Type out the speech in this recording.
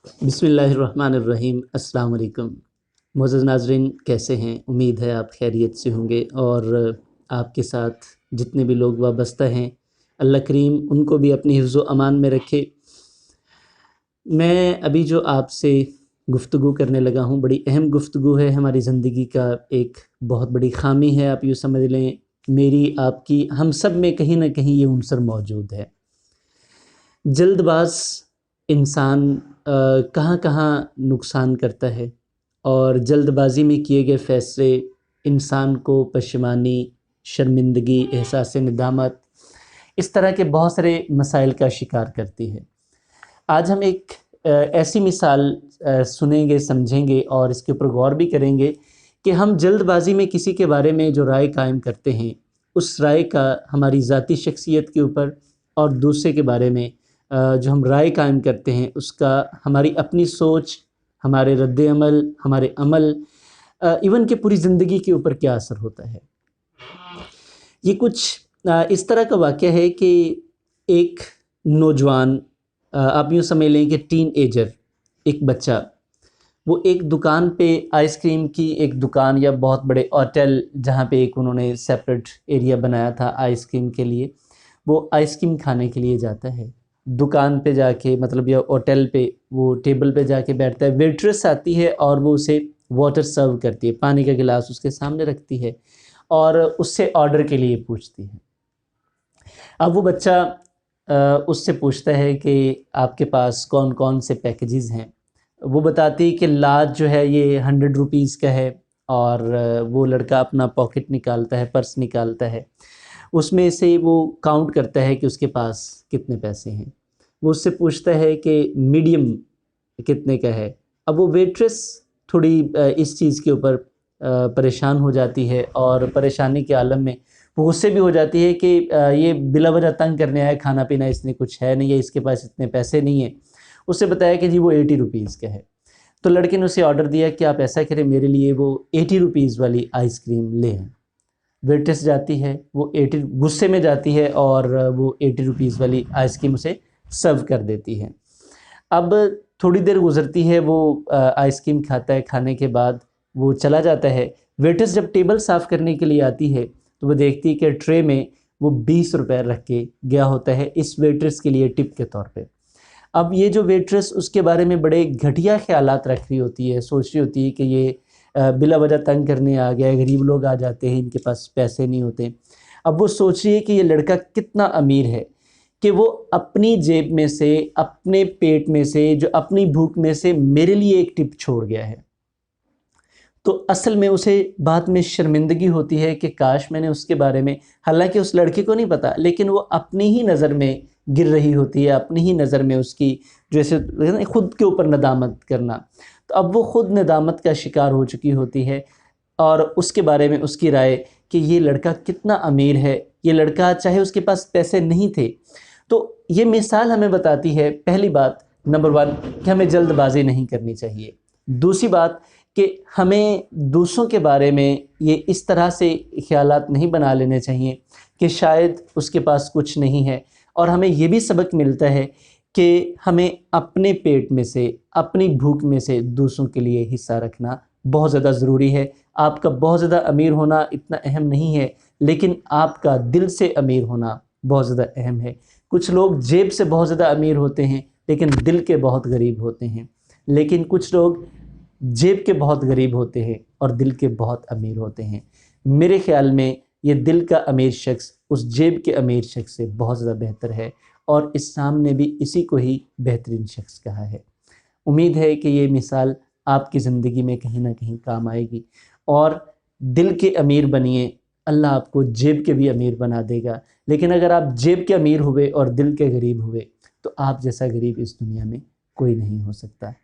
बिस्मिल्लाहिर्रहमानिर्रहीम। अस्सलाम वालेकुम। मुअज़्ज़ज़ नाज़रीन, कैसे हैं? उम्मीद है आप खैरियत से होंगे और आपके साथ जितने भी लोग वाबस्ता हैं, अल्लाह करीम उनको भी अपनी हिफ्ज़ व अमान में रखे। मैं अभी जो आपसे गुफ्तगू करने लगा हूँ, बड़ी अहम गुफ्तगू है, हमारी ज़िंदगी का एक बहुत बड़ी ख़ामी है। आप यूँ समझ लें, मेरी, आपकी, हम सब में कहीं न कहीं ये उनसर मौजूद है। जल्दबाज़ इंसान कहाँ-कहाँ नुकसान करता है और जल्दबाज़ी में किए गए फ़ैसले इंसान को पशेमानी, शर्मिंदगी, एहसास नदामत, इस तरह के बहुत सारे मसाइल का शिकार करती है। आज हम एक ऐसी मिसाल सुनेंगे, समझेंगे और इसके ऊपर गौर भी करेंगे कि हम जल्दबाज़ी में किसी के बारे में जो राय कायम करते हैं, उस राय का हमारी ज़ाती शख्सियत के ऊपर और दूसरे के बारे में जो हम राय कायम करते हैं, उसका हमारी अपनी सोच, हमारे रद्द-ए-अमल, हमारे अमल, इवन कि पूरी ज़िंदगी के ऊपर क्या असर होता है। ये कुछ इस तरह का वाक़या है कि एक नौजवान, आप यूँ समझ लें कि टीनएजर, एक बच्चा, वो एक दुकान पे, आइसक्रीम की एक दुकान या बहुत बड़े होटल जहाँ पे एक उन्होंने सेपरेट एरिया बनाया था आइसक्रीम के लिए, वो आइसक्रीम खाने के लिए जाता है। दुकान पे जाके, मतलब या होटल पे, वो टेबल पे जाके बैठता है। वेट्रेस आती है और वो उसे वाटर सर्व करती है, पानी का गिलास उसके सामने रखती है और उससे ऑर्डर के लिए पूछती है। अब वो बच्चा उससे पूछता है कि आपके पास कौन कौन से पैकेजेस हैं। वो बताती है कि लार्ज जो है ये 100 रुपीज़ का है और वो लड़का अपना पॉकेट निकालता है, पर्स निकालता है, उसमें से वो काउंट करता है कि उसके पास कितने पैसे हैं। वो उससे पूछता है कि मीडियम कितने का है। अब वो वेट्रेस थोड़ी इस चीज़ के ऊपर परेशान हो जाती है और परेशानी के आलम में वो गुस्से भी हो जाती है कि ये बिला वजह तंग करने आया, खाना पीना इसने कुछ है नहीं है, इसके पास इतने पैसे नहीं हैं। उससे बताया कि जी वो 80 रुपीज़ का है। तो लड़के ने उसे ऑर्डर दिया कि आप ऐसा करें, मेरे लिए वो 80 रुपीज़ वाली आइसक्रीम ले आएं। वेट्रेस जाती है, वो 80 गुस्से में जाती है और वो 80 रुपीज़ वाली आइसक्रीम उसे सर्व कर देती है। अब थोड़ी देर गुज़रती है, वो आइसक्रीम खाता है, खाने के बाद वो चला जाता है। वेट्रेस जब टेबल साफ़ करने के लिए आती है तो वो देखती है कि ट्रे में वो 20 रुपए रख के गया होता है इस वेट्रेस के लिए टिप के तौर पे। अब ये जो वेट्रेस उसके बारे में बड़े घटिया ख़्यालात रख रही होती है, सोच रही होती है कि ये बिला वजह तंग करने आ गया है, गरीब लोग आ जाते हैं, इनके पास पैसे नहीं होते। अब वो सोच रही है कि ये लड़का कितना अमीर है कि वो अपनी जेब में से, अपने पेट में से, जो अपनी भूख में से मेरे लिए एक टिप छोड़ गया है। तो असल में उसे बाद में शर्मिंदगी होती है कि काश मैंने उसके बारे में, हालांकि उस लड़के को नहीं पता, लेकिन वो अपनी ही नज़र में गिर रही होती है, अपनी ही नज़र में उसकी जैसे खुद के ऊपर नदामत करना। तो अब वो खुद नदामत का शिकार हो चुकी होती है और उसके बारे में उसकी राय कि ये लड़का कितना अमीर है, ये लड़का चाहे उसके पास पैसे नहीं थे। तो ये मिसाल हमें बताती है, पहली बात, नंबर 1, कि हमें जल्दबाजी नहीं करनी चाहिए। दूसरी बात कि हमें दूसरों के बारे में ये इस तरह से ख़्यालात नहीं बना लेने चाहिए कि शायद उसके पास कुछ नहीं है। और हमें ये भी सबक मिलता है कि हमें अपने पेट में से, अपनी भूख में से दूसरों के लिए हिस्सा रखना बहुत ज़्यादा ज़रूरी है। आपका बहुत ज़्यादा अमीर होना इतना अहम नहीं है, लेकिन आपका दिल से अमीर होना बहुत ज़्यादा अहम है। कुछ लोग जेब से बहुत ज़्यादा अमीर होते हैं लेकिन दिल के बहुत गरीब होते हैं, लेकिन कुछ लोग जेब के बहुत गरीब होते हैं और दिल के बहुत अमीर होते हैं। मेरे ख़्याल में ये दिल का अमीर शख्स उस जेब के अमीर शख्स से बहुत ज़्यादा बेहतर है और इस्लाम ने भी इसी को ही बेहतरीन शख्स कहा है। उम्मीद है कि ये मिसाल आपकी ज़िंदगी में कहीं ना कहीं काम आएगी और दिल के अमीर बनिए, अल्लाह आपको जेब के भी अमीर बना देगा। लेकिन अगर आप जेब के अमीर हुए और दिल के गरीब हुए तो आप जैसा गरीब इस दुनिया में कोई नहीं हो सकता।